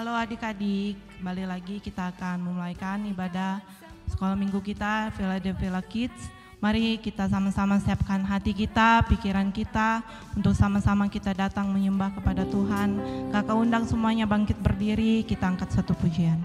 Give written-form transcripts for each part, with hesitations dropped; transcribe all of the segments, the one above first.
Halo adik-adik, kembali lagi kita akan memulaikan ibadah sekolah minggu kita Philadelphia Kids. Mari kita sama-sama siapkan hati kita, pikiran kita untuk sama-sama kita datang menyembah kepada Tuhan. Kakak undang semuanya bangkit berdiri, kita angkat satu pujian.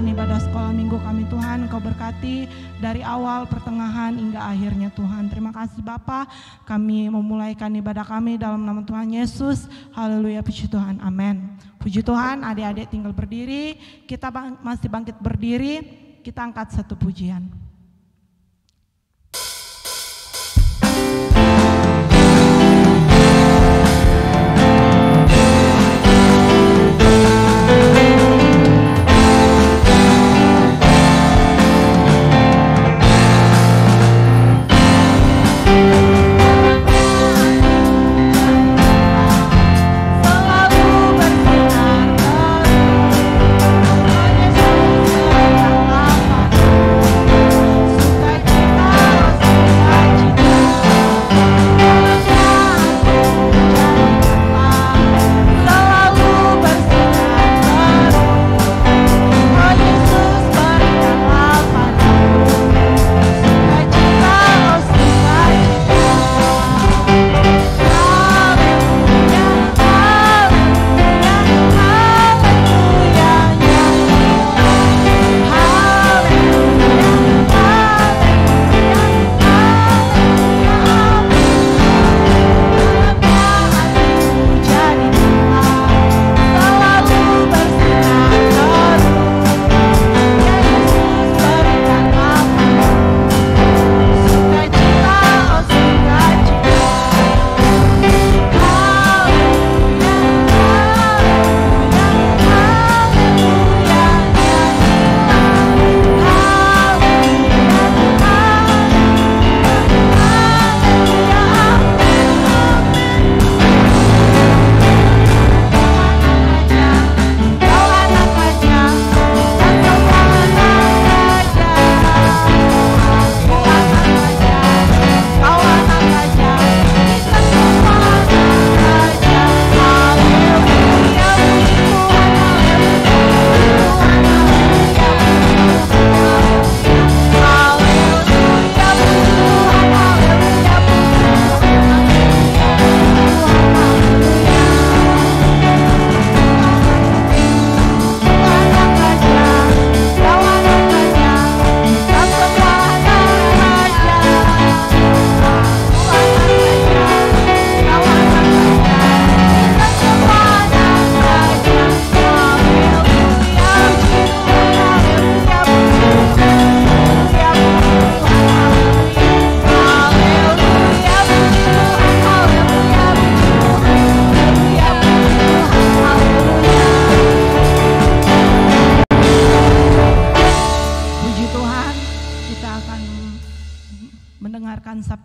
memulakan ibadah sekolah minggu kami Tuhan, Engkau berkati dari awal, pertengahan, hingga akhirnya Tuhan. Terima kasih Bapa, kami memulaikan ibadah kami dalam nama Tuhan Yesus. Haleluya, puji Tuhan, amin. Puji Tuhan, adik-adik tinggal berdiri, kita masih bangkit berdiri, kita angkat satu pujian.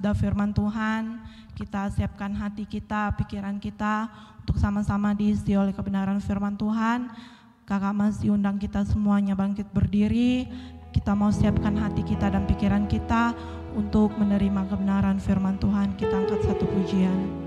Firman Tuhan, kita siapkan hati kita, pikiran kita untuk sama-sama diisi oleh kebenaran firman Tuhan. Kakak masih undang kita semuanya bangkit berdiri. Kita mau siapkan hati kita dan pikiran kita untuk menerima kebenaran firman Tuhan. Kita angkat satu pujian.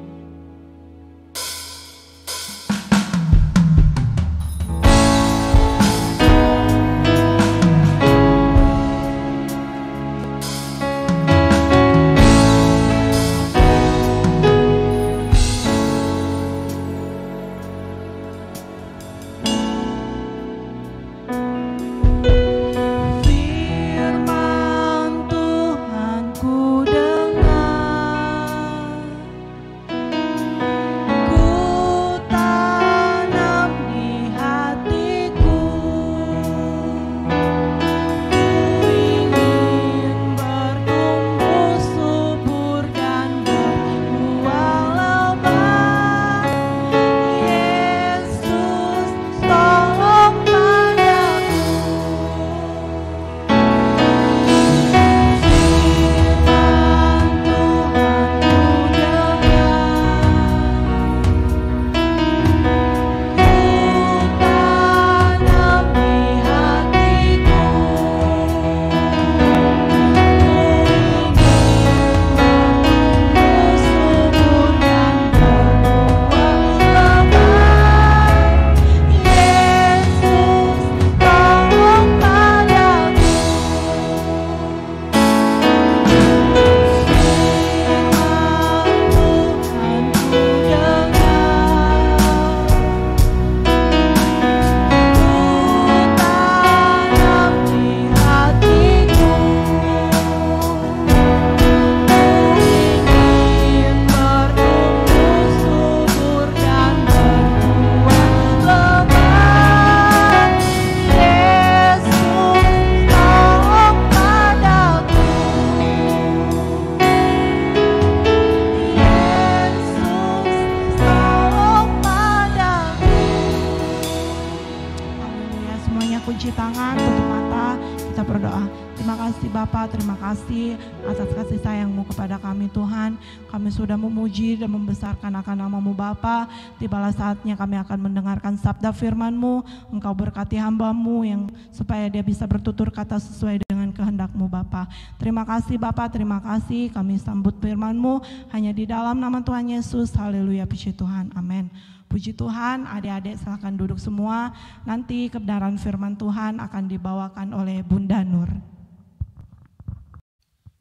tangan, tutup mata, kita berdoa. Terima kasih Bapa, terima kasih atas kasih sayang-Mu kepada kami Tuhan. Kami sudah memuji dan membesarkan akan nama-Mu Bapa. Tibalah saatnya kami akan mendengarkan sabda firman-Mu. Engkau berkati hamba-Mu yang supaya dia bisa bertutur kata sesuai dengan kehendak-Mu Bapa. Terima kasih Bapa, terima kasih. Kami sambut firman-Mu hanya di dalam nama Tuhan Yesus. Haleluya, puji Tuhan, amin. Puji Tuhan, adik-adik silakan duduk semua. Nanti kebenaran firman Tuhan akan dibawakan oleh Bunda Nur.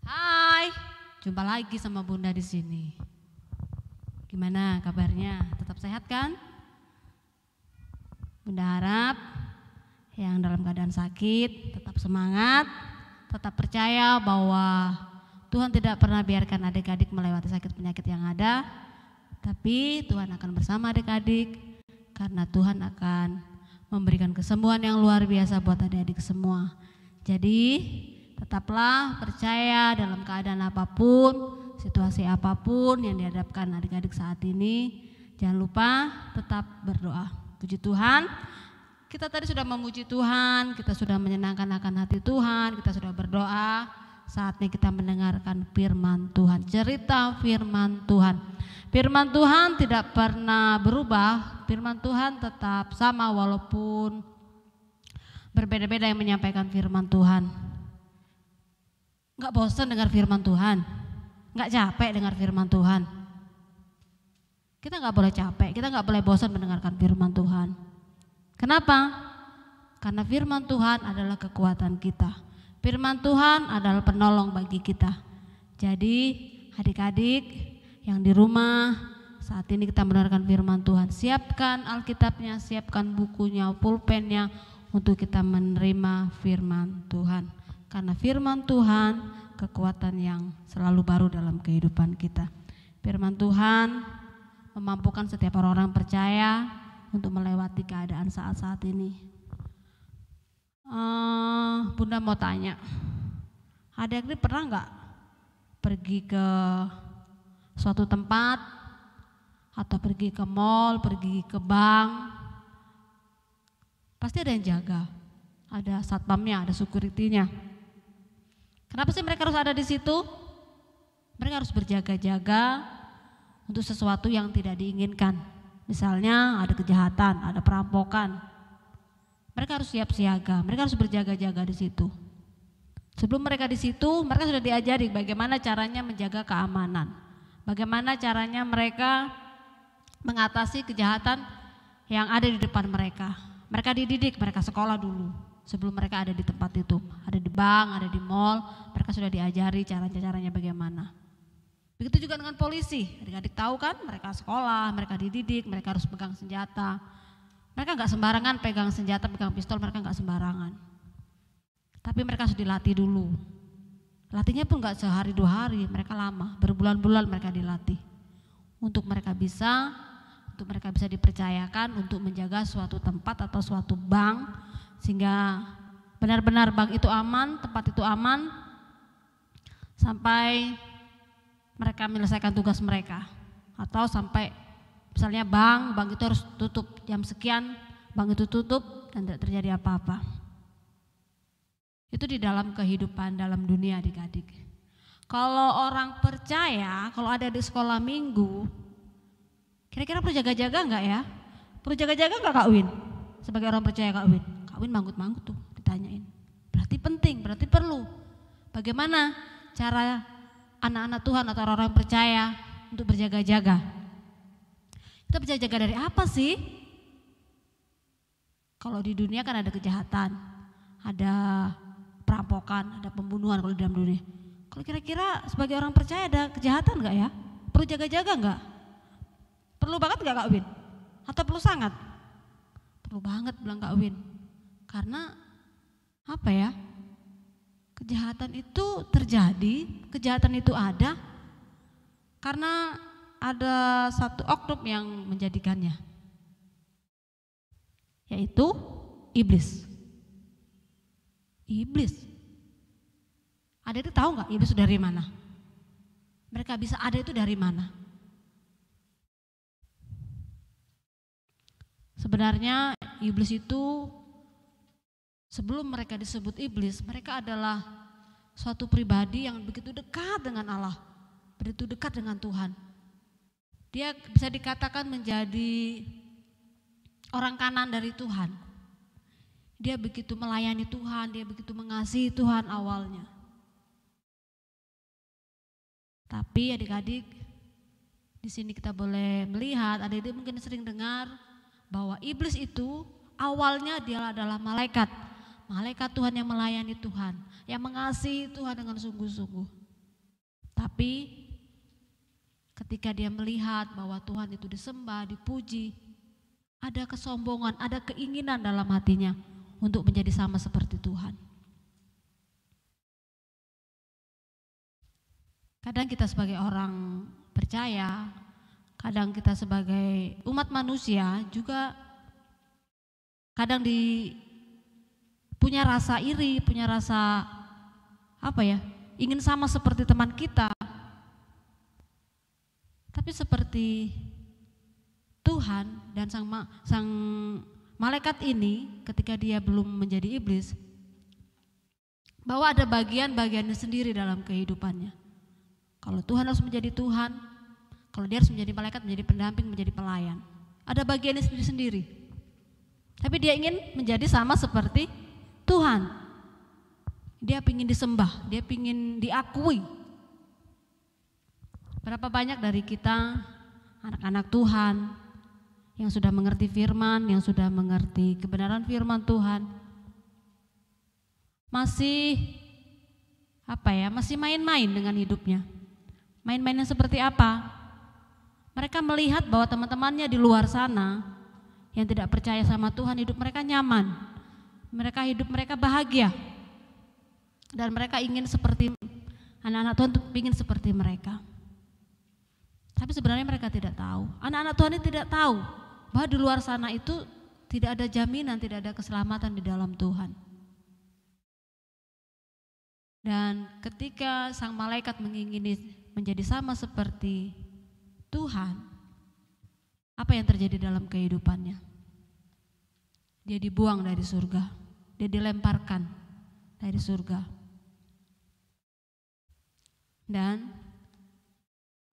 Hai, jumpa lagi sama Bunda di sini. Gimana kabarnya? Tetap sehat kan? Bunda harap yang dalam keadaan sakit tetap semangat, tetap percaya bahwa Tuhan tidak pernah biarkan adik-adik melewati sakit penyakit yang ada, tapi Tuhan akan bersama adik-adik karena Tuhan akan memberikan kesembuhan yang luar biasa buat adik-adik semua. Jadi tetaplah percaya dalam keadaan apapun, situasi apapun yang dihadapkan adik-adik saat ini. Jangan lupa tetap berdoa. Puji Tuhan, kita tadi sudah memuji Tuhan, kita sudah menyenangkan akan hati Tuhan, kita sudah berdoa. Saatnya kita mendengarkan firman Tuhan, cerita firman Tuhan. Firman Tuhan tidak pernah berubah, firman Tuhan tetap sama walaupun berbeda-beda yang menyampaikan firman Tuhan. Enggak bosan dengar firman Tuhan, enggak capek dengar firman Tuhan. Kita enggak boleh capek, kita enggak boleh bosan mendengarkan firman Tuhan. Kenapa? Karena firman Tuhan adalah kekuatan kita. Firman Tuhan adalah penolong bagi kita. Jadi adik-adik yang di rumah saat ini kita mendengarkan firman Tuhan, siapkan Alkitabnya, siapkan bukunya, pulpennya untuk kita menerima firman Tuhan. Karena firman Tuhan kekuatan yang selalu baru dalam kehidupan kita. Firman Tuhan memampukan setiap orang-orang percaya untuk melewati keadaan saat-saat ini. Bunda mau tanya, adik-adik pernah nggak pergi ke suatu tempat atau pergi ke mall, pergi ke bank? Pasti ada yang jaga, ada satpamnya, ada security-nya. Kenapa sih mereka harus ada di situ? Mereka harus berjaga-jaga untuk sesuatu yang tidak diinginkan. Misalnya ada kejahatan, ada perampokan. Mereka harus siap siaga, mereka harus berjaga-jaga di situ. Sebelum mereka di situ, mereka sudah diajari bagaimana caranya menjaga keamanan. Bagaimana caranya mereka mengatasi kejahatan yang ada di depan mereka. Mereka dididik, mereka sekolah dulu. Sebelum mereka ada di tempat itu, ada di bank, ada di mall, mereka sudah diajari caranya bagaimana. Begitu juga dengan polisi, adik-adik tahu kan, mereka sekolah, mereka dididik, mereka harus pegang senjata. Mereka nggak sembarangan pegang senjata, pegang pistol, mereka nggak sembarangan. Tapi mereka harus dilatih dulu. Latihnya pun nggak sehari 2 hari, mereka lama, berbulan-bulan mereka dilatih. Untuk mereka bisa dipercayakan untuk menjaga suatu tempat atau suatu bank, sehingga benar-benar bank itu aman, tempat itu aman, sampai mereka menyelesaikan tugas mereka. Atau sampai misalnya bank itu harus tutup jam sekian, bank itu tutup dan tidak terjadi apa-apa. Itu di dalam kehidupan dalam dunia adik-adik. Kalau orang percaya, kalau ada di sekolah minggu, kira-kira perlu jaga-jaga enggak ya? Perlu jaga-jaga enggak Kak Win? Sebagai orang percaya Kak Win. Kak Win manggut-manggut tuh ditanyain. Berarti penting, berarti perlu. Bagaimana cara anak-anak Tuhan atau orang-orang percaya untuk berjaga-jaga? Kita berjaga-jaga dari apa sih? Kalau di dunia kan ada kejahatan, ada perampokan, ada pembunuhan kalau di dalam dunia. Kalau kira-kira sebagai orang percaya ada kejahatan enggak ya? Perlu jaga-jaga enggak? Perlu banget enggak Kak Win? Atau perlu sangat? Perlu banget bilang Kak Win. Karena apa ya? Kejahatan itu terjadi, kejahatan itu ada karena ada satu oknum yang menjadikannya, yaitu iblis. Iblis. Ada itu tahu nggak iblis itu dari mana? Mereka bisa ada itu dari mana? Sebenarnya iblis itu sebelum mereka disebut iblis, mereka adalah suatu pribadi yang begitu dekat dengan Allah, begitu dekat dengan Tuhan. Dia bisa dikatakan menjadi orang kanan dari Tuhan. Dia begitu melayani Tuhan, dia begitu mengasihi Tuhan awalnya. Tapi adik-adik, di sini kita boleh melihat, adik-adik mungkin sering dengar bahwa iblis itu awalnya dia adalah malaikat. Malaikat Tuhan yang melayani Tuhan, yang mengasihi Tuhan dengan sungguh-sungguh. Tapi ketika dia melihat bahwa Tuhan itu disembah, dipuji, ada kesombongan, ada keinginan dalam hatinya untuk menjadi sama seperti Tuhan. Kadang kita sebagai orang percaya, kadang kita sebagai umat manusia juga kadang punya rasa iri, punya rasa ingin sama seperti teman kita. Tapi seperti Tuhan dan sang malaikat ini ketika dia belum menjadi iblis, bahwa ada bagian-bagiannya sendiri dalam kehidupannya. Kalau Tuhan harus menjadi Tuhan, kalau dia harus menjadi malaikat, menjadi pendamping, menjadi pelayan. Ada bagiannya sendiri-sendiri. Tapi dia ingin menjadi sama seperti Tuhan. Dia ingin disembah, dia ingin diakui. Berapa banyak dari kita anak-anak Tuhan yang sudah mengerti firman, yang sudah mengerti kebenaran firman Tuhan, masih main-main dengan hidupnya. Main-mainnya seperti apa? Mereka melihat bahwa teman-temannya di luar sana yang tidak percaya sama Tuhan, hidup mereka nyaman, hidup mereka bahagia, dan mereka ingin seperti anak-anak Tuhan, ingin seperti mereka. Tapi sebenarnya mereka tidak tahu, anak-anak Tuhan ini tidak tahu bahwa di luar sana itu tidak ada jaminan, tidak ada keselamatan di dalam Tuhan. Dan ketika sang malaikat mengingini menjadi sama seperti Tuhan, apa yang terjadi dalam kehidupannya? Dia dibuang dari surga, dia dilemparkan dari surga. Dan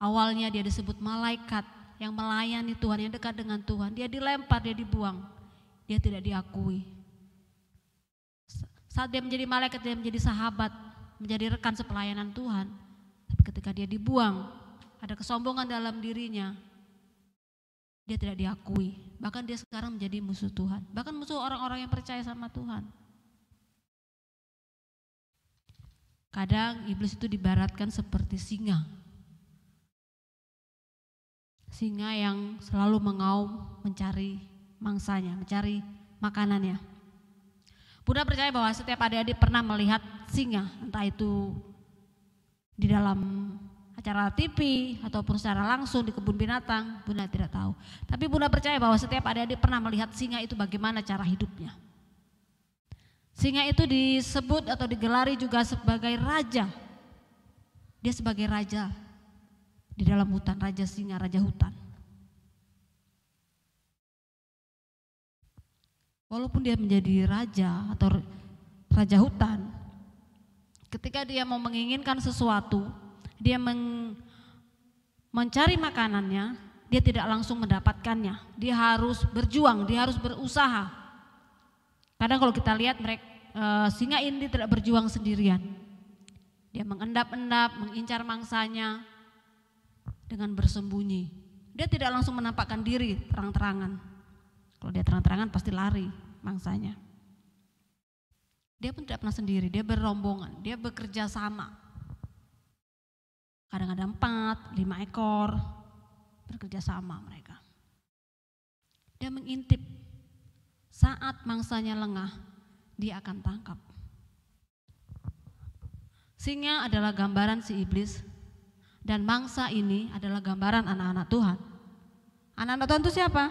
awalnya dia disebut malaikat yang melayani Tuhan, yang dekat dengan Tuhan. Dia dilempar, dia dibuang, dia tidak diakui. Saat dia menjadi malaikat, dia menjadi sahabat, menjadi rekan sepelayanan Tuhan. Tapi ketika dia dibuang, ada kesombongan dalam dirinya, dia tidak diakui. Bahkan dia sekarang menjadi musuh Tuhan, bahkan musuh orang-orang yang percaya sama Tuhan. Kadang iblis itu dibaratkan seperti singa. Singa yang selalu mengaum mencari mangsanya, mencari makanannya. Bunda percaya bahwa setiap adik-adik pernah melihat singa, entah itu di dalam acara TV ataupun secara langsung di kebun binatang, Bunda tidak tahu. Tapi Bunda percaya bahwa setiap adik-adik pernah melihat singa itu bagaimana cara hidupnya. Singa itu disebut atau digelari juga sebagai raja. Dia sebagai raja di dalam hutan, raja singa, raja hutan. Walaupun dia menjadi raja atau raja hutan, ketika dia mau menginginkan sesuatu, dia mencari makanannya, dia tidak langsung mendapatkannya. Dia harus berjuang, dia harus berusaha. Kadang kalau kita lihat singa ini tidak berjuang sendirian. Dia mengendap-endap, mengincar mangsanya dengan bersembunyi. Dia tidak langsung menampakkan diri terang-terangan. Kalau dia terang-terangan pasti lari mangsanya. Dia pun tidak pernah sendiri, dia berombongan, dia bekerja sama. Kadang ada 4, 5 ekor bekerja sama mereka. Dia mengintip, saat mangsanya lengah, dia akan tangkap. Singa adalah gambaran si iblis, dan mangsa ini adalah gambaran anak-anak Tuhan. Anak-anak Tuhan itu siapa?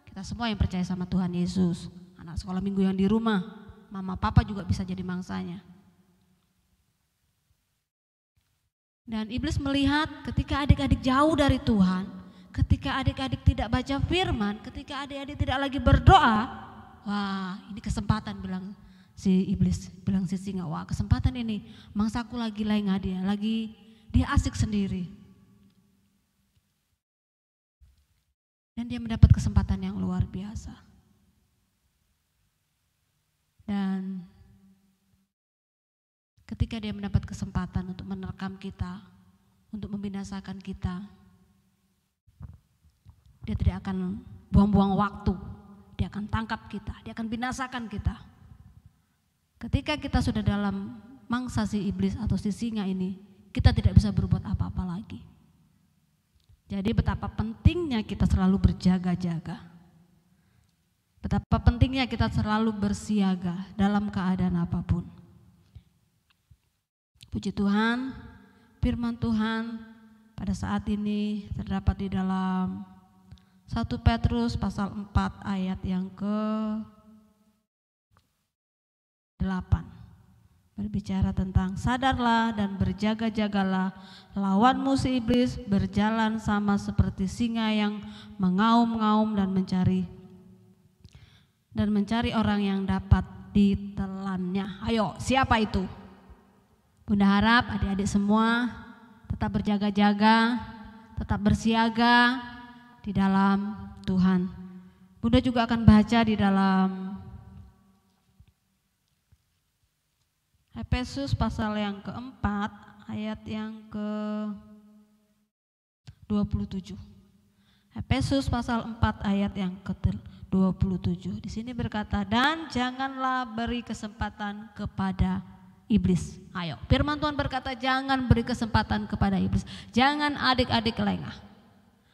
Kita semua yang percaya sama Tuhan Yesus. Anak sekolah minggu yang di rumah, mama papa juga bisa jadi mangsanya. Dan iblis melihat ketika adik-adik jauh dari Tuhan, ketika adik-adik tidak baca firman, ketika adik-adik tidak lagi berdoa, wah ini kesempatan bilang si iblis bilang si singa, wah kesempatan ini, mangsaku lagi lengah dia asik sendiri. Dan dia mendapat kesempatan yang luar biasa. Dan ketika dia mendapat kesempatan untuk menerkam kita, untuk membinasakan kita, dia tidak akan buang-buang waktu. Dia akan tangkap kita, dia akan binasakan kita. Ketika kita sudah dalam mangsa si iblis atau si singa ini, kita tidak bisa berbuat apa-apa lagi. Jadi betapa pentingnya kita selalu berjaga-jaga. Betapa pentingnya kita selalu bersiaga dalam keadaan apapun. Puji Tuhan, firman Tuhan pada saat ini terdapat di dalam 1 Petrus pasal 4 ayat yang ke-8. Berbicara tentang sadarlah dan berjaga-jagalah, lawanmu si iblis berjalan sama seperti singa yang mengaum-ngaum dan mencari orang yang dapat ditelannya. Ayo, siapa itu? Bunda harap adik-adik semua tetap berjaga-jaga, tetap bersiaga di dalam Tuhan. Bunda juga akan baca di dalam Efesus pasal yang keempat ayat yang ke-27. Efesus pasal 4 ayat yang ke-27. Di sini berkata, dan janganlah beri kesempatan kepada iblis. Ayo, firman Tuhan berkata jangan beri kesempatan kepada iblis. Jangan adik-adik lengah.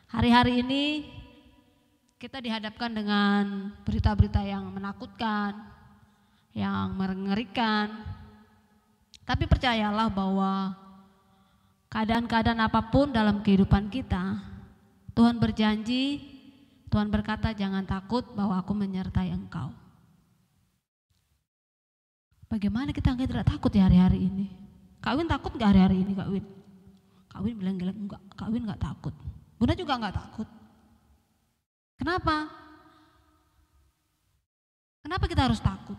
Hari-hari ini kita dihadapkan dengan berita-berita yang menakutkan, yang mengerikan. Tapi percayalah bahwa keadaan-keadaan apapun dalam kehidupan kita, Tuhan berjanji, Tuhan berkata jangan takut bahwa aku menyertai engkau. Bagaimana kita tidak takut ya hari-hari ini? Kak Win takut gak hari-hari ini Kak Win? Kak Win bilang enggak, Kak Win gak takut. Bunda juga gak takut. Kenapa? Kenapa kita harus takut?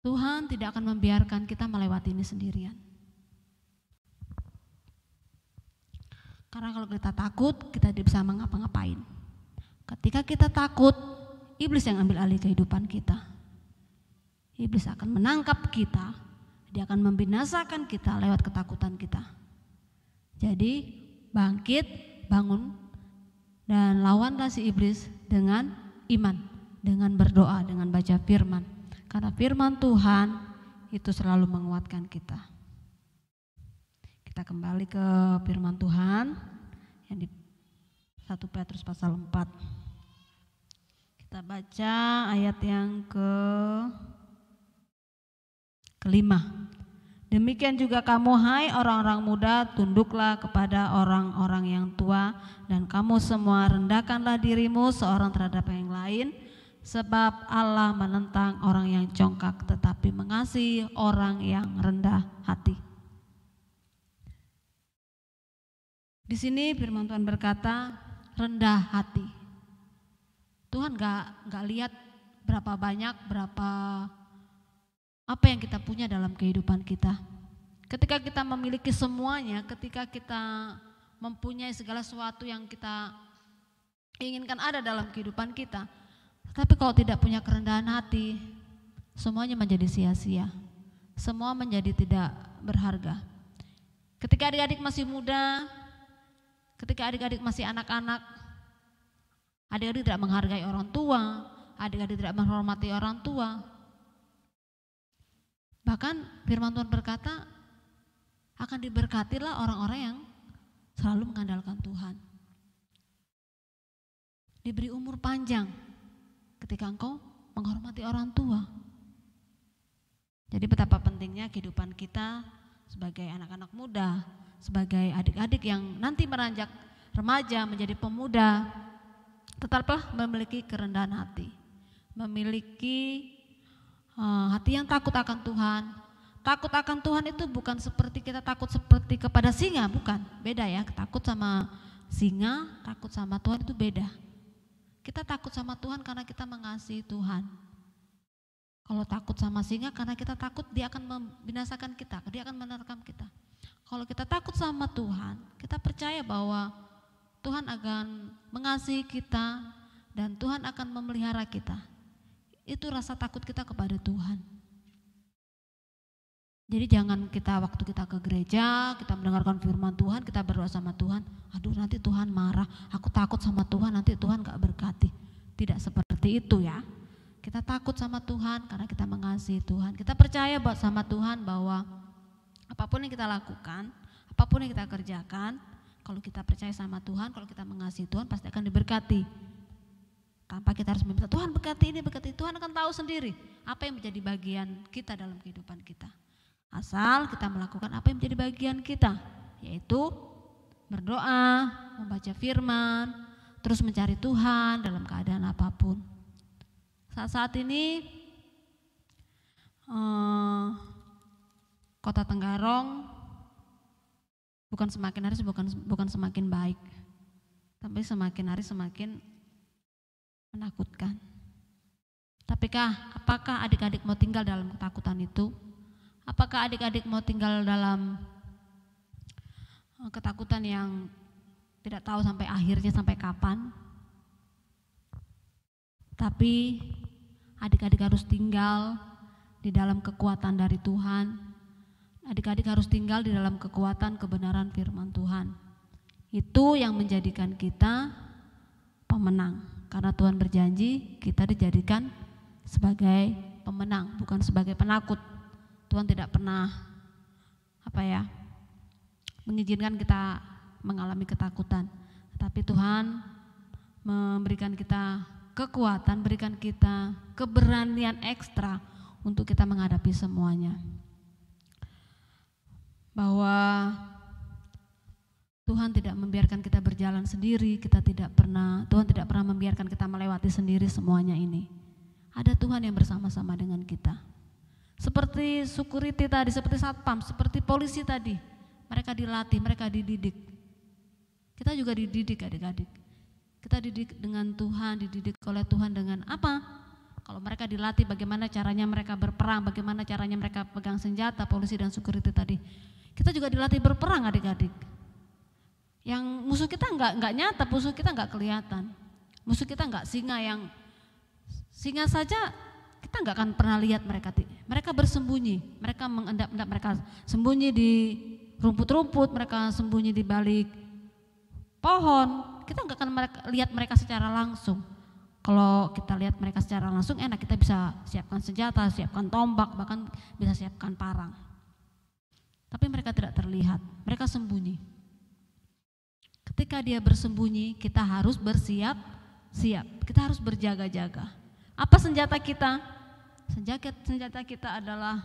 Tuhan tidak akan membiarkan kita melewati ini sendirian. Karena kalau kita takut, kita tidak bisa mengapa-ngapain. Ketika kita takut, iblis yang ambil alih kehidupan kita. Iblis akan menangkap kita, dia akan membinasakan kita lewat ketakutan kita. Jadi bangkit, bangun, dan lawanlah si iblis dengan iman, dengan berdoa, dengan baca firman. Karena firman Tuhan itu selalu menguatkan kita. Kita kembali ke firman Tuhan yang di 1 Petrus pasal 4. Kita baca ayat yang kelima. Demikian juga kamu hai orang-orang muda, tunduklah kepada orang-orang yang tua, dan kamu semua rendahkanlah dirimu seorang terhadap yang lain. Sebab Allah menentang orang yang congkak tetapi mengasihi orang yang rendah hati. Di sini firman Tuhan berkata rendah hati. Tuhan gak lihat berapa banyak, apa yang kita punya dalam kehidupan kita. Ketika kita memiliki semuanya, ketika kita mempunyai segala sesuatu yang kita inginkan ada dalam kehidupan kita, tapi kalau tidak punya kerendahan hati, semuanya menjadi sia-sia. Semua menjadi tidak berharga. Ketika adik-adik masih muda, ketika adik-adik masih anak-anak, adik-adik tidak menghargai orang tua, adik-adik tidak menghormati orang tua. Bahkan firman Tuhan berkata, akan diberkatilah orang-orang yang selalu mengandalkan Tuhan. Diberi umur panjang ketika engkau menghormati orang tua. Jadi betapa pentingnya kehidupan kita sebagai anak-anak muda, sebagai adik-adik yang nanti meranjak remaja menjadi pemuda, tetaplah memiliki kerendahan hati, memiliki hati yang takut akan Tuhan. Takut akan Tuhan itu bukan seperti kita takut seperti kepada singa, bukan, beda ya. Takut sama singa, takut sama Tuhan itu beda. Kita takut sama Tuhan karena kita mengasihi Tuhan. Kalau takut sama singa karena kita takut dia akan membinasakan kita, dia akan menerkam kita. Kalau kita takut sama Tuhan, kita percaya bahwa Tuhan akan mengasihi kita dan Tuhan akan memelihara kita. Itu rasa takut kita kepada Tuhan. Jadi jangan kita waktu kita ke gereja, kita mendengarkan firman Tuhan, kita berdoa sama Tuhan, aduh nanti Tuhan marah, aku takut sama Tuhan, nanti Tuhan gak berkati. Tidak seperti itu ya. Kita takut sama Tuhan karena kita mengasihi Tuhan. Kita percaya sama Tuhan bahwa apapun yang kita lakukan, apapun yang kita kerjakan, kalau kita percaya sama Tuhan, kalau kita mengasihi Tuhan pasti akan diberkati. Tanpa kita harus meminta Tuhan berkati ini, berkati. Tuhan akan tahu sendiri apa yang menjadi bagian kita dalam kehidupan kita. Asal kita melakukan apa yang menjadi bagian kita, yaitu berdoa, membaca firman, terus mencari Tuhan dalam keadaan apapun. Saat ini Kota Tenggarong bukan semakin hari bukan semakin baik, tapi semakin hari semakin menakutkan. Apakah adik-adik mau tinggal dalam ketakutan itu? Apakah adik-adik mau tinggal dalam ketakutan yang tidak tahu sampai akhirnya sampai kapan? Tapi adik-adik harus tinggal di dalam kekuatan dari Tuhan. Adik-adik harus tinggal di dalam kekuatan kebenaran firman Tuhan. Itu yang menjadikan kita pemenang. Karena Tuhan berjanji kita dijadikan sebagai pemenang, bukan sebagai penakut. Tuhan tidak pernah mengizinkan kita mengalami ketakutan. Tapi Tuhan memberikan kita kekuatan, berikan kita keberanian ekstra untuk kita menghadapi semuanya. Bahwa Tuhan tidak membiarkan kita berjalan sendiri, Tuhan tidak pernah membiarkan kita melewati sendiri semuanya ini. Ada Tuhan yang bersama-sama dengan kita. Seperti security tadi, seperti satpam, seperti polisi tadi. Mereka dilatih, mereka dididik. Kita juga dididik adik-adik. Kita dididik dengan Tuhan, dididik oleh Tuhan dengan apa? Kalau mereka dilatih bagaimana caranya mereka berperang, bagaimana caranya mereka pegang senjata, polisi dan security tadi. Kita juga dilatih berperang adik-adik. Yang musuh kita enggak nyata, musuh kita enggak kelihatan. Musuh kita enggak singa saja kita enggak akan pernah lihat mereka. Mereka bersembunyi, mereka mengendap-endap, mereka sembunyi di rumput-rumput, mereka sembunyi di balik pohon. Kita nggak akan lihat mereka secara langsung. Kalau kita lihat mereka secara langsung enak, kita bisa siapkan senjata, siapkan tombak, bahkan bisa siapkan parang. Tapi mereka tidak terlihat, mereka sembunyi. Ketika dia bersembunyi, kita harus bersiap-siap, kita harus berjaga-jaga. Apa senjata kita? Senjata kita adalah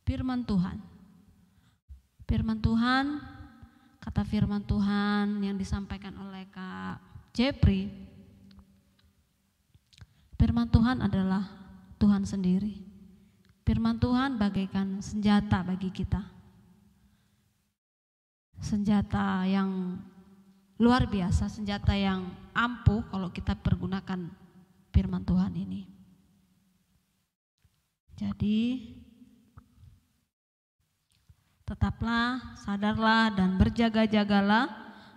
firman Tuhan. Firman Tuhan. Kata firman Tuhan yang disampaikan oleh Kak Jepri, firman Tuhan adalah Tuhan sendiri. Firman Tuhan bagaikan senjata bagi kita. Senjata yang luar biasa, senjata yang ampuh kalau kita pergunakan firman Tuhan ini. Jadi tetaplah, sadarlah dan berjaga-jagalah,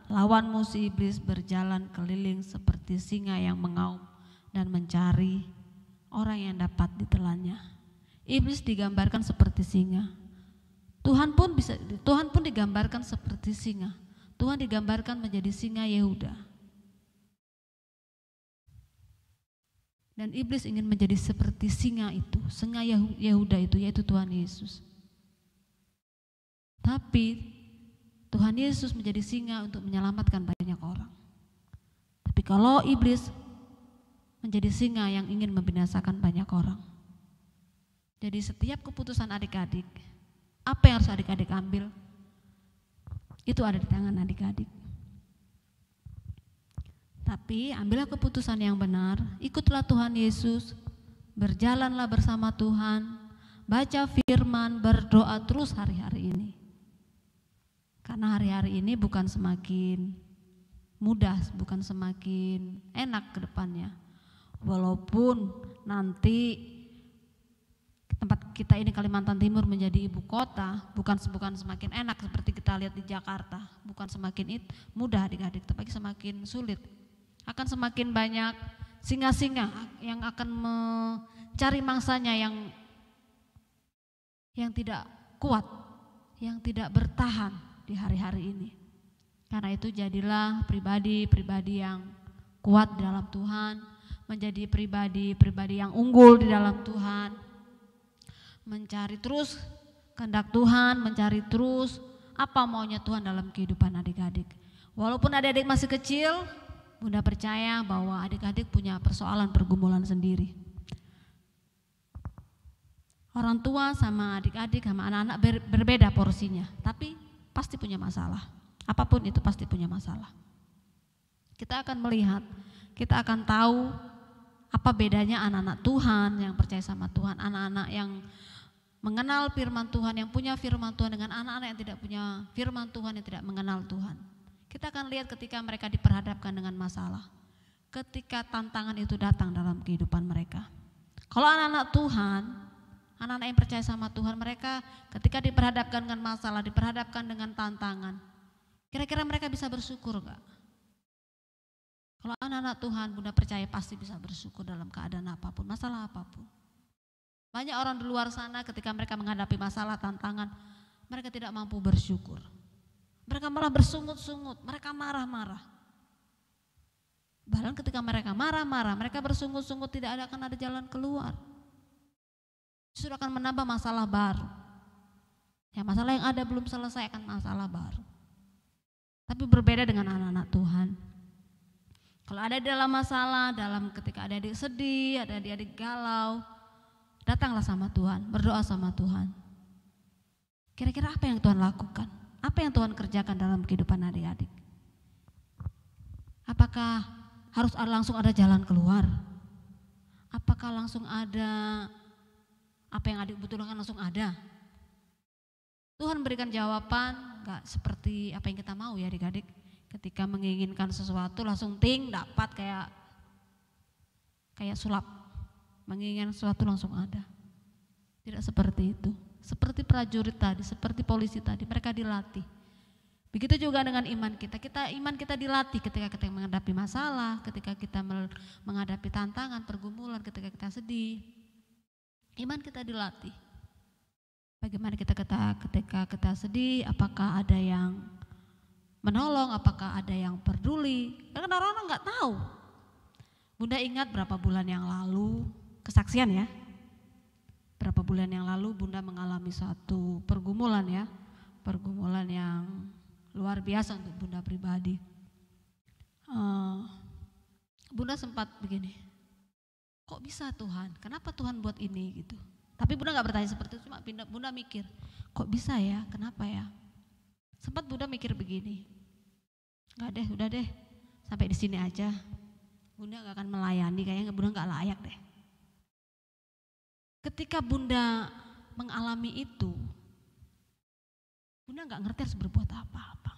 lawanmu si iblis berjalan keliling seperti singa yang mengaum dan mencari orang yang dapat ditelannya. Iblis digambarkan seperti singa. Tuhan pun digambarkan seperti singa. Tuhan digambarkan menjadi singa Yehuda. Dan iblis ingin menjadi seperti singa itu, singa Yehuda itu, yaitu Tuhan Yesus. Tapi Tuhan Yesus menjadi singa untuk menyelamatkan banyak orang. Tapi kalau iblis menjadi singa yang ingin membinasakan banyak orang. Jadi setiap keputusan adik-adik, apa yang harus adik-adik ambil, itu ada di tangan adik-adik. Tapi ambillah keputusan yang benar, ikutlah Tuhan Yesus, berjalanlah bersama Tuhan, baca firman, berdoa terus hari-hari ini. Karena hari-hari ini bukan semakin mudah, bukan semakin enak ke depannya. Walaupun nanti tempat kita ini Kalimantan Timur menjadi ibu kota, bukan semakin enak seperti kita lihat di Jakarta, bukan semakin mudah adik-adik, tapi semakin sulit. Akan semakin banyak singa-singa yang akan mencari mangsanya yang tidak kuat, yang tidak bertahan di hari-hari ini. Karena itu jadilah pribadi-pribadi yang kuat di dalam Tuhan, menjadi pribadi-pribadi yang unggul di dalam Tuhan, mencari terus kehendak Tuhan, mencari terus apa maunya Tuhan dalam kehidupan adik-adik. Walaupun adik-adik masih kecil, Bunda percaya bahwa adik-adik punya persoalan pergumulan sendiri. Orang tua sama adik-adik sama anak-anak berbeda porsinya, tapi pasti punya masalah. Apapun itu pasti punya masalah. Kita akan melihat, kita akan tahu apa bedanya anak-anak Tuhan yang percaya sama Tuhan, anak-anak yang mengenal firman Tuhan, yang punya firman Tuhan dengan anak-anak yang tidak punya firman Tuhan, yang tidak mengenal Tuhan. Kita akan lihat ketika mereka diperhadapkan dengan masalah, ketika tantangan itu datang dalam kehidupan mereka. Kalau anak-anak Tuhan, anak-anak yang percaya sama Tuhan, mereka ketika diperhadapkan dengan masalah, diperhadapkan dengan tantangan, kira-kira mereka bisa bersyukur enggak? Kalau anak-anak Tuhan, Bunda percaya pasti bisa bersyukur dalam keadaan apapun, masalah apapun. Banyak orang di luar sana ketika mereka menghadapi masalah, tantangan, mereka tidak mampu bersyukur. Mereka malah bersungut-sungut, mereka marah-marah. Bahkan ketika mereka marah-marah, mereka bersungut-sungut, tidak akan ada jalan keluar. Justru akan menambah masalah baru. Ya, masalah yang ada belum selesai, akan masalah baru. Tapi berbeda dengan anak-anak Tuhan. Kalau ada di dalam masalah, ketika adik-adik sedih, ada adik-adik galau, datanglah sama Tuhan, berdoa sama Tuhan. Kira-kira apa yang Tuhan lakukan? Apa yang Tuhan kerjakan dalam kehidupan adik-adik? Apakah harus langsung ada jalan keluar? Apakah langsung ada apa yang adik butuhkan langsung ada? Tuhan berikan jawaban gak seperti apa yang kita mau ya adik-adik. Ketika menginginkan sesuatu langsung dapat kayak sulap. Menginginkan sesuatu langsung ada. Tidak seperti itu. Seperti prajurit tadi, seperti polisi tadi, mereka dilatih. Begitu juga dengan iman kita. Iman kita dilatih ketika kita menghadapi masalah, ketika kita menghadapi tantangan, pergumulan, ketika kita sedih. Iman kita dilatih. Bagaimana ketika kita sedih, apakah ada yang menolong, apakah ada yang peduli? Karena orang-orang nggak tahu. Bunda ingat berapa bulan yang lalu, kesaksian ya. Berapa bulan yang lalu Bunda mengalami satu pergumulan ya. Pergumulan yang luar biasa untuk Bunda pribadi. Bunda sempat begini, kok bisa Tuhan? Kenapa Tuhan buat ini gitu? Tapi Bunda nggak bertanya seperti itu, cuma Bunda mikir, kok bisa ya? Kenapa ya? Sempat Bunda mikir begini, udah deh, sampai di sini aja. Bunda nggak akan melayani, kayaknya Bunda nggak layak deh. Ketika Bunda mengalami itu, Bunda nggak ngerti harus berbuat apa-apa.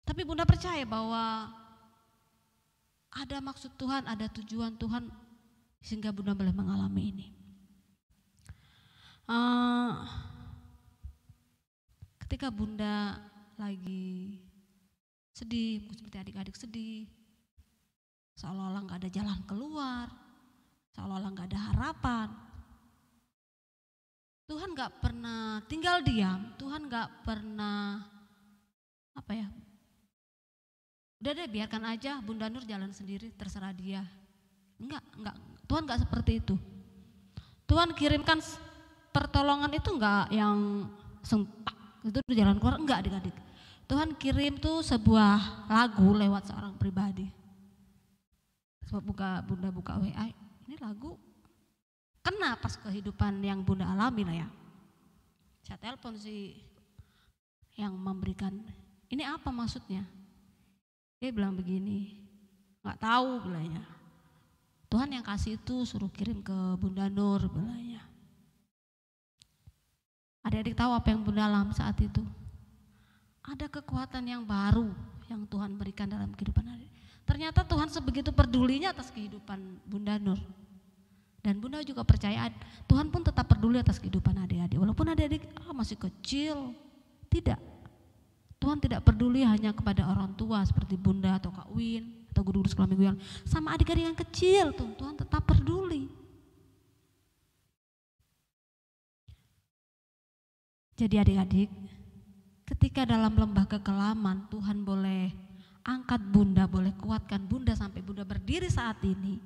Tapi Bunda percaya bahwa ada maksud Tuhan, ada tujuan Tuhan sehingga Bunda boleh mengalami ini. Ketika Bunda lagi sedih, seperti adik-adik sedih, seolah-olah nggak ada jalan keluar, seolah-olah nggak ada harapan. Tuhan nggak pernah tinggal diam, Tuhan nggak pernah udah deh biarkan aja Bunda Nur jalan sendiri, terserah dia. Enggak, Tuhan nggak seperti itu. Tuhan kirimkan pertolongan itu enggak yang sentak itu jalan keluar, enggak adik-adik. Tuhan kirim tuh sebuah lagu lewat seorang pribadi. Sebab Bunda buka WA, ini lagu kena pas kehidupan yang Bunda alami lah ya. Saya telepon si yang memberikan, ini apa maksudnya? Dia bilang begini, nggak tahu bilangnya. Tuhan yang kasih itu suruh kirim ke Bunda Nur bilangnya. Adik-adik tahu apa yang Bunda alami saat itu? Ada kekuatan yang baru yang Tuhan berikan dalam kehidupan adik. Ternyata Tuhan sebegitu pedulinya atas kehidupan Bunda Nur. Dan Bunda juga percaya Tuhan pun tetap peduli atas kehidupan adik-adik. Walaupun adik-adik masih kecil, tidak. Tuhan tidak peduli hanya kepada orang tua seperti Bunda atau Kak Win atau guru sekolah minggu yang sama adik-adik yang kecil tuh, Tuhan tetap peduli. Jadi adik-adik, ketika dalam lembah kekelaman Tuhan boleh angkat Bunda, boleh kuatkan Bunda sampai Bunda berdiri saat ini.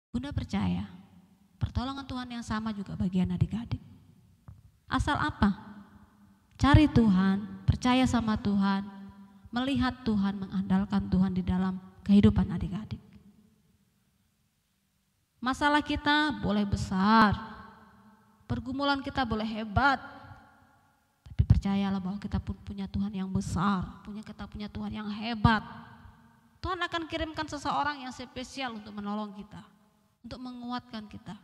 Bunda percaya pertolongan Tuhan yang sama juga bagian adik-adik. Asal apa? Cari Tuhan, percaya sama Tuhan, melihat Tuhan, mengandalkan Tuhan di dalam kehidupan adik-adik. Masalah kita boleh besar, pergumulan kita boleh hebat, tapi percayalah bahwa kita pun punya Tuhan yang besar, kita punya Tuhan yang hebat. Tuhan akan kirimkan seseorang yang spesial untuk menolong kita, untuk menguatkan kita.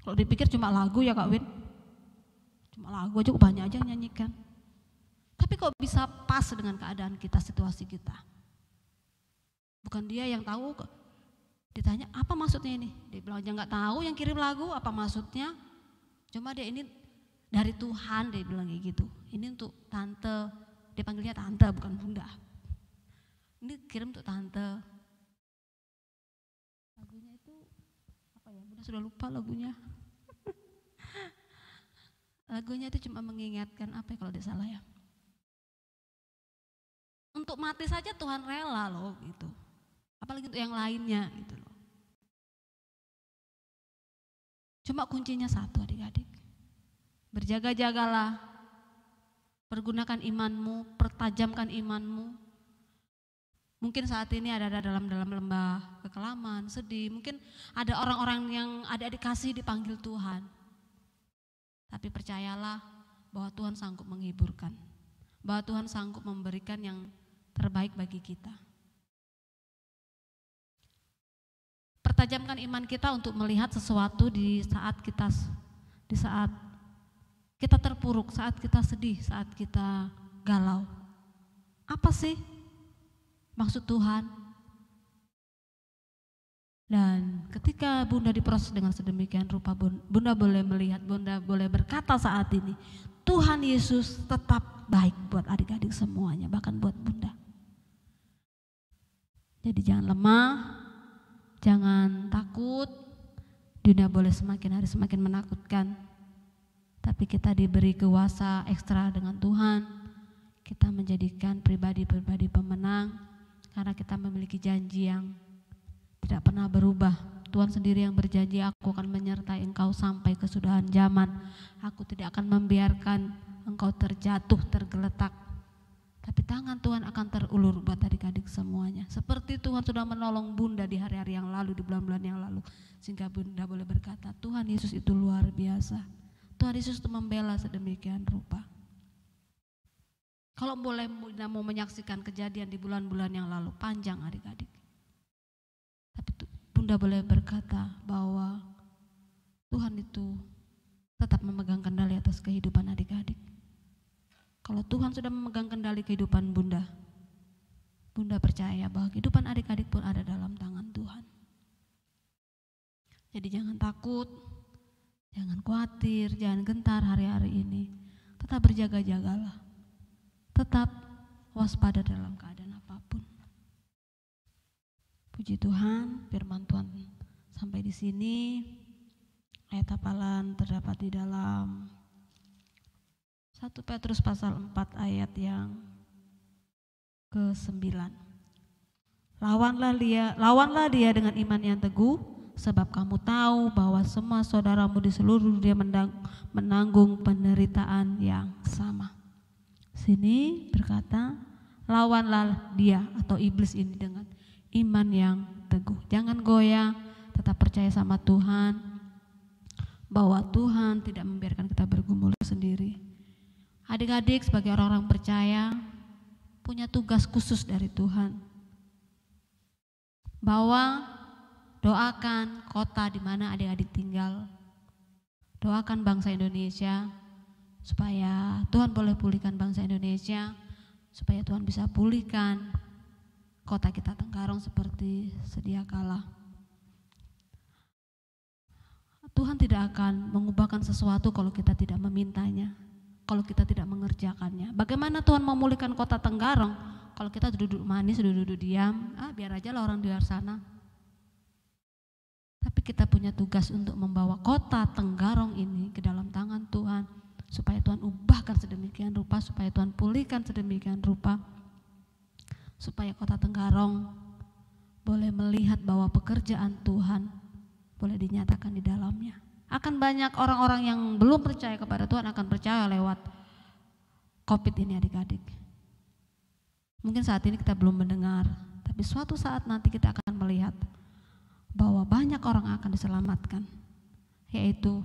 Kalau dipikir cuma lagu ya Kak Win, cuma lagu aja banyak aja yang nyanyikan. Tapi kok bisa pas dengan keadaan kita, situasi kita. Bukan dia yang tahu, ditanya apa maksudnya ini, dia bilang aja nggak tahu yang kirim lagu apa maksudnya. Cuma dia ini dari Tuhan, dia bilang kayak gitu. Ini untuk tante, dia panggilnya tante bukan Bunda. Ini kirim untuk tante. Lagunya itu apa ya, Bunda sudah lupa lagunya. Lagunya itu cuma mengingatkan apa ya kalau tidak salah ya. Untuk mati saja Tuhan rela loh gitu. Apalagi untuk yang lainnya gitu loh. Cuma kuncinya satu adik-adik. Berjaga-jagalah. Pergunakan imanmu, pertajamkan imanmu. Mungkin saat ini ada dalam lembah kekelaman, sedih. Mungkin ada orang-orang yang adik-adik kasih dipanggil Tuhan. Tapi percayalah bahwa Tuhan sanggup menghiburkan. Bahwa Tuhan sanggup memberikan yang terbaik bagi kita. Pertajamkan iman kita untuk melihat sesuatu di saat kita terpuruk, saat kita sedih, saat kita galau. Apa sih maksud Tuhan? Dan ketika Bunda diproses dengan sedemikian rupa, Bunda boleh melihat, Bunda boleh berkata saat ini, Tuhan Yesus tetap baik buat adik-adik semuanya, bahkan buat Bunda. Jadi jangan lemah, jangan takut. Dunia boleh semakin hari semakin menakutkan, tapi kita diberi kuasa ekstra dengan Tuhan. Kita menjadikan pribadi-pribadi pemenang karena kita memiliki janji yang tidak pernah berubah. Tuhan sendiri yang berjanji, aku akan menyertai engkau sampai kesudahan zaman. Aku tidak akan membiarkan engkau terjatuh, tergeletak. Tapi tangan Tuhan akan terulur buat adik-adik semuanya. Seperti Tuhan sudah menolong Bunda di hari-hari yang lalu, di bulan-bulan yang lalu. Sehingga Bunda boleh berkata, Tuhan Yesus itu luar biasa. Tuhan Yesus itu membela sedemikian rupa. Kalau boleh Bunda mau menyaksikan kejadian di bulan-bulan yang lalu, panjang adik-adik. Tapi Bunda boleh berkata bahwa Tuhan itu tetap memegang kendali atas kehidupan adik-adik. Kalau Tuhan sudah memegang kendali kehidupan Bunda, Bunda percaya bahwa kehidupan adik-adik pun ada dalam tangan Tuhan. Jadi jangan takut, jangan khawatir, jangan gentar hari-hari ini. Tetap berjaga-jagalah, tetap waspada dalam keadaan apapun. Puji Tuhan, firman Tuhan sampai di sini. Ayat hafalan terdapat di dalam 1 Petrus pasal 4 ayat yang ke-9. Lawanlah dia dengan iman yang teguh, sebab kamu tahu bahwa semua saudaramu di seluruh dunia menanggung penderitaan yang sama. Sini berkata, lawanlah dia atau iblis ini dengan iman yang teguh. Jangan goyah, tetap percaya sama Tuhan, bahwa Tuhan tidak membiarkan kita bergumul sendiri. Adik-adik sebagai orang-orang percaya punya tugas khusus dari Tuhan, bahwa doakan kota di mana adik-adik tinggal, doakan bangsa Indonesia supaya Tuhan boleh pulihkan bangsa Indonesia, supaya Tuhan bisa pulihkan kota kita Tenggarong seperti sedia kala. Tuhan tidak akan mengubahkan sesuatu kalau kita tidak memintanya, kalau kita tidak mengerjakannya. Bagaimana Tuhan memulihkan kota Tenggarong kalau kita duduk manis, duduk diam, biar aja lah orang di luar sana. Tapi kita punya tugas untuk membawa kota Tenggarong ini ke dalam tangan Tuhan, supaya Tuhan ubahkan sedemikian rupa, supaya Tuhan pulihkan sedemikian rupa, supaya kota Tenggarong boleh melihat bahwa pekerjaan Tuhan boleh dinyatakan di dalamnya. Akan banyak orang-orang yang belum percaya kepada Tuhan akan percaya lewat COVID ini adik-adik. Mungkin saat ini kita belum mendengar, tapi suatu saat nanti kita akan melihat bahwa banyak orang akan diselamatkan, yaitu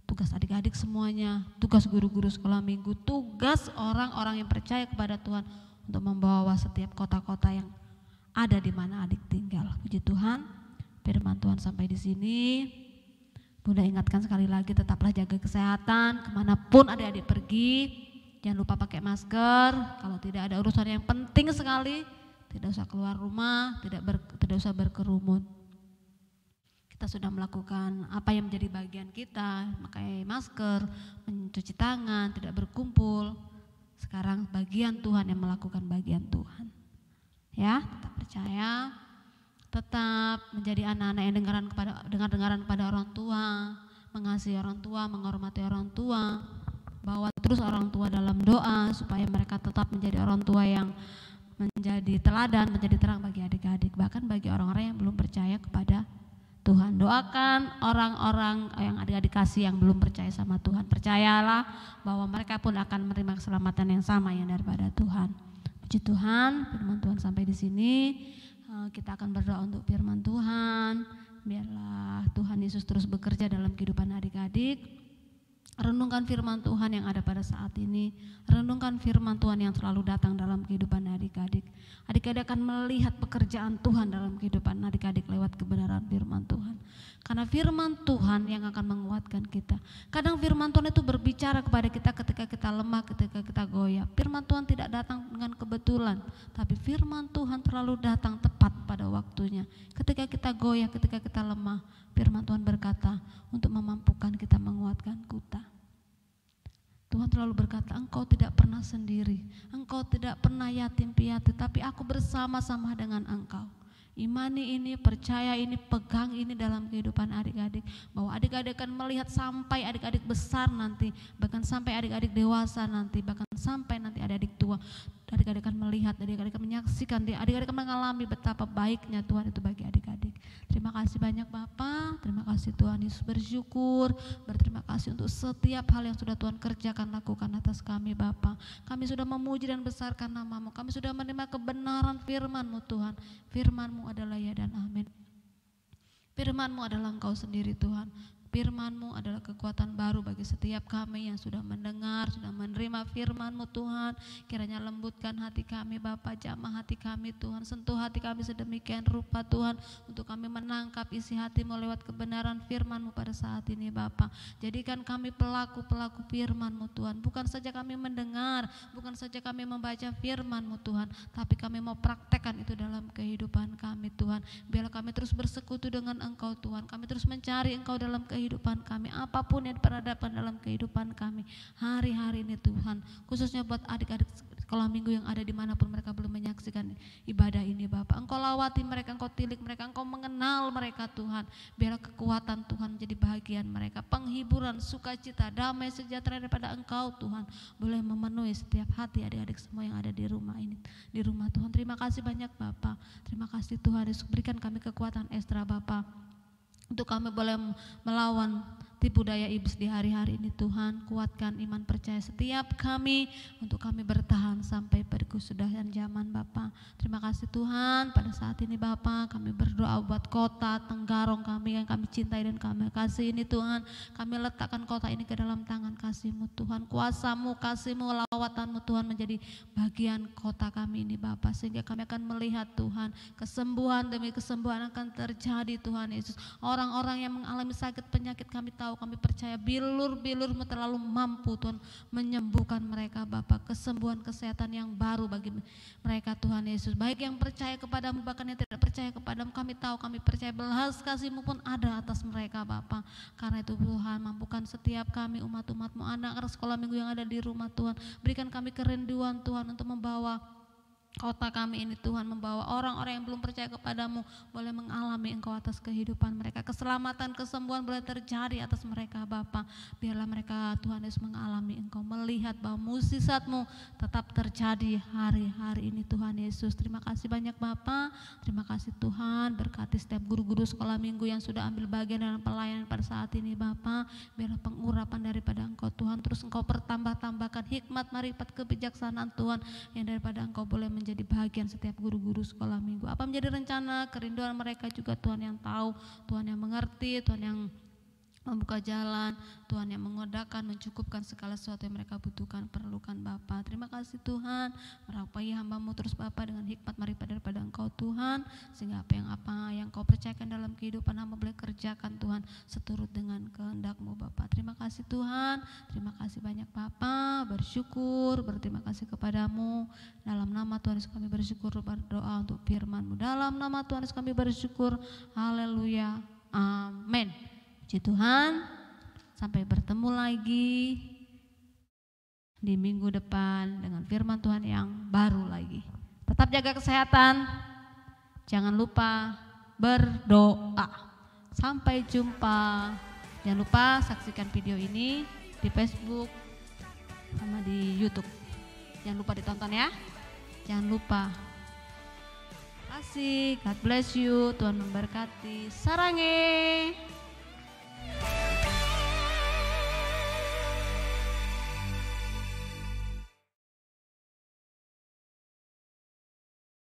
tugas adik-adik semuanya, tugas guru-guru sekolah minggu, tugas orang-orang yang percaya kepada Tuhan untuk membawa setiap kota-kota yang ada di mana adik tinggal. Puji Tuhan. Firman Tuhan sampai di sini. Bunda ingatkan sekali lagi, tetaplah jaga kesehatan kemanapun adik-adik pergi. Jangan lupa pakai masker. Kalau tidak ada urusan yang penting sekali, tidak usah keluar rumah, tidak usah berkerumun. Kita sudah melakukan apa yang menjadi bagian kita, pakai masker, mencuci tangan, tidak berkumpul. Sekarang bagian Tuhan yang melakukan bagian Tuhan. Ya, tetap percaya. Tetap menjadi anak-anak yang dengar-dengaran kepada orang tua, mengasihi orang tua, menghormati orang tua, bawa terus orang tua dalam doa supaya mereka tetap menjadi orang tua yang menjadi teladan, menjadi terang bagi adik-adik, bahkan bagi orang-orang yang belum percaya kepada Tuhan. Doakan orang-orang yang adik-adik kasih yang belum percaya sama Tuhan. Percayalah bahwa mereka pun akan menerima keselamatan yang sama yang daripada Tuhan. Puji Tuhan, firman Tuhan sampai di sini. Kita akan berdoa untuk firman Tuhan. Biarlah Tuhan Yesus terus bekerja dalam kehidupan adik-adik. Renungkan firman Tuhan yang ada pada saat ini. Renungkan firman Tuhan yang selalu datang dalam kehidupan adik-adik. Adik-adik akan melihat pekerjaan Tuhan dalam kehidupan adik-adik lewat kebenaran firman Tuhan. Karena firman Tuhan yang akan menguatkan kita. Kadang firman Tuhan itu berbicara kepada kita ketika kita lemah, ketika kita goyah. Firman Tuhan tidak datang dengan kebetulan, tapi firman Tuhan terlalu datang tepat pada waktunya. Ketika kita goyah, ketika kita lemah, firman Tuhan berkata untuk memampukan kita, menguatkan kita. Tuhan selalu berkata, engkau tidak pernah sendiri, engkau tidak pernah yatim piatu, tapi aku bersama-sama dengan engkau. Imani ini, percaya ini, pegang ini dalam kehidupan adik-adik, bahwa adik-adik akan melihat sampai adik-adik besar nanti, bahkan sampai adik-adik dewasa nanti, bahkan sampai nanti adik-adik tua. Adik-adik akan melihat, adik-adik akan menyaksikan, adik-adik akan mengalami betapa baiknya Tuhan itu bagi adik-adik. Terima kasih banyak Bapak, terima kasih Tuhan Yesus, bersyukur, berterima kasih untuk setiap hal yang sudah Tuhan kerjakan, lakukan atas kami Bapak. Kami sudah memuji dan besarkan nama-Mu, kami sudah menerima kebenaran firman-Mu Tuhan. Firman-Mu adalah ya dan amin. Firman-Mu adalah Engkau sendiri Tuhan. Firman-Mu adalah kekuatan baru bagi setiap kami yang sudah mendengar, sudah menerima firman-Mu Tuhan. Kiranya lembutkan hati kami Bapa, jamah hati kami Tuhan, sentuh hati kami sedemikian rupa Tuhan, untuk kami menangkap isi hati-Mu lewat kebenaran firman-Mu pada saat ini Bapa. Jadikan kami pelaku-pelaku firman-Mu Tuhan, bukan saja kami mendengar, bukan saja kami membaca firman-Mu Tuhan, tapi kami mau praktekkan itu dalam kehidupan kami Tuhan. Biarlah kami terus bersekutu dengan Engkau Tuhan, kami terus mencari Engkau dalam kehidupan kami, apapun yang berhadapan dalam kehidupan kami hari-hari ini Tuhan, khususnya buat adik-adik sekolah minggu yang ada dimanapun mereka belum menyaksikan ibadah ini Bapak. Engkau lawati mereka, Engkau tilik mereka, Engkau mengenal mereka Tuhan. Biarlah kekuatan Tuhan menjadi bahagian mereka, penghiburan, sukacita, damai, sejahtera daripada Engkau Tuhan boleh memenuhi setiap hati adik-adik semua yang ada di rumah ini, di rumah Tuhan. Terima kasih banyak Bapak, terima kasih Tuhan Yesus, berikan kami kekuatan ekstra Bapak, untuk kami boleh melawan tipu daya iblis di hari-hari ini Tuhan. Kuatkan iman percaya setiap kami, untuk kami bertahan sampai perkusudahan zaman Bapa. Terima kasih Tuhan, pada saat ini Bapa kami berdoa buat kota Tenggarong kami yang kami cintai dan kami kasih ini Tuhan. Kami letakkan kota ini ke dalam tangan kasih-Mu Tuhan. Kuasa-Mu, kasih-Mu, lawatan-Mu Tuhan menjadi bagian kota kami ini Bapa, sehingga kami akan melihat Tuhan kesembuhan demi kesembuhan akan terjadi Tuhan Yesus. Orang-orang yang mengalami sakit penyakit kami tahu tahu, kami percaya bilur-bilur-Mu terlalu mampu Tuhan menyembuhkan mereka Bapa, kesembuhan kesehatan yang baru bagi mereka Tuhan Yesus. Baik yang percaya kepadamu bahkan yang tidak percaya kepadamu, kami tahu, kami percaya belas kasih-Mu pun ada atas mereka Bapa. Karena itu Tuhan, mampukan setiap kami umat-umat-Mu, anak-anak sekolah minggu yang ada di rumah Tuhan, berikan kami kerinduan Tuhan untuk membawa kota kami ini Tuhan, membawa orang-orang yang belum percaya kepadamu boleh mengalami Engkau atas kehidupan mereka. Keselamatan, kesembuhan boleh terjadi atas mereka Bapa. Biarlah mereka Tuhan Yesus mengalami Engkau, melihat bahwa mukjizat-Mu tetap terjadi hari-hari ini Tuhan Yesus. Terima kasih banyak Bapa. Terima kasih Tuhan, berkati setiap guru-guru sekolah minggu yang sudah ambil bagian dalam pelayanan pada saat ini Bapa. Biarlah pengurapan daripada Engkau Tuhan, terus Engkau pertambah-tambahkan hikmat, marifat, kebijaksanaan Tuhan yang daripada Engkau boleh menjadi bagian setiap guru-guru sekolah minggu. Apa menjadi rencana, kerinduan mereka juga Tuhan yang tahu, Tuhan yang mengerti, Tuhan yang membuka jalan, Tuhan yang mengodakan, mencukupkan segala sesuatu yang mereka butuhkan, perlukan Bapa. Terima kasih Tuhan, merapai hamba-Mu terus Bapa dengan hikmat marifat daripada Engkau Tuhan, sehingga apa yang Kau percayakan dalam kehidupan hamba boleh kerjakan Tuhan seturut dengan kehendak-Mu Bapa. Terima kasih Tuhan, terima kasih banyak Bapa, bersyukur, berterima kasih kepadamu. Dalam nama Tuhan Yesus kami bersyukur, berdoa untuk firman-Mu. Dalam nama Tuhan Yesus kami bersyukur, haleluya, amin. Puji Tuhan, sampai bertemu lagi di minggu depan dengan firman Tuhan yang baru lagi. Tetap jaga kesehatan, jangan lupa berdoa. Sampai jumpa. Jangan lupa saksikan video ini di Facebook sama di YouTube. Jangan lupa ditonton ya. Jangan lupa. Terima kasih, God bless you, Tuhan memberkati. Sarange.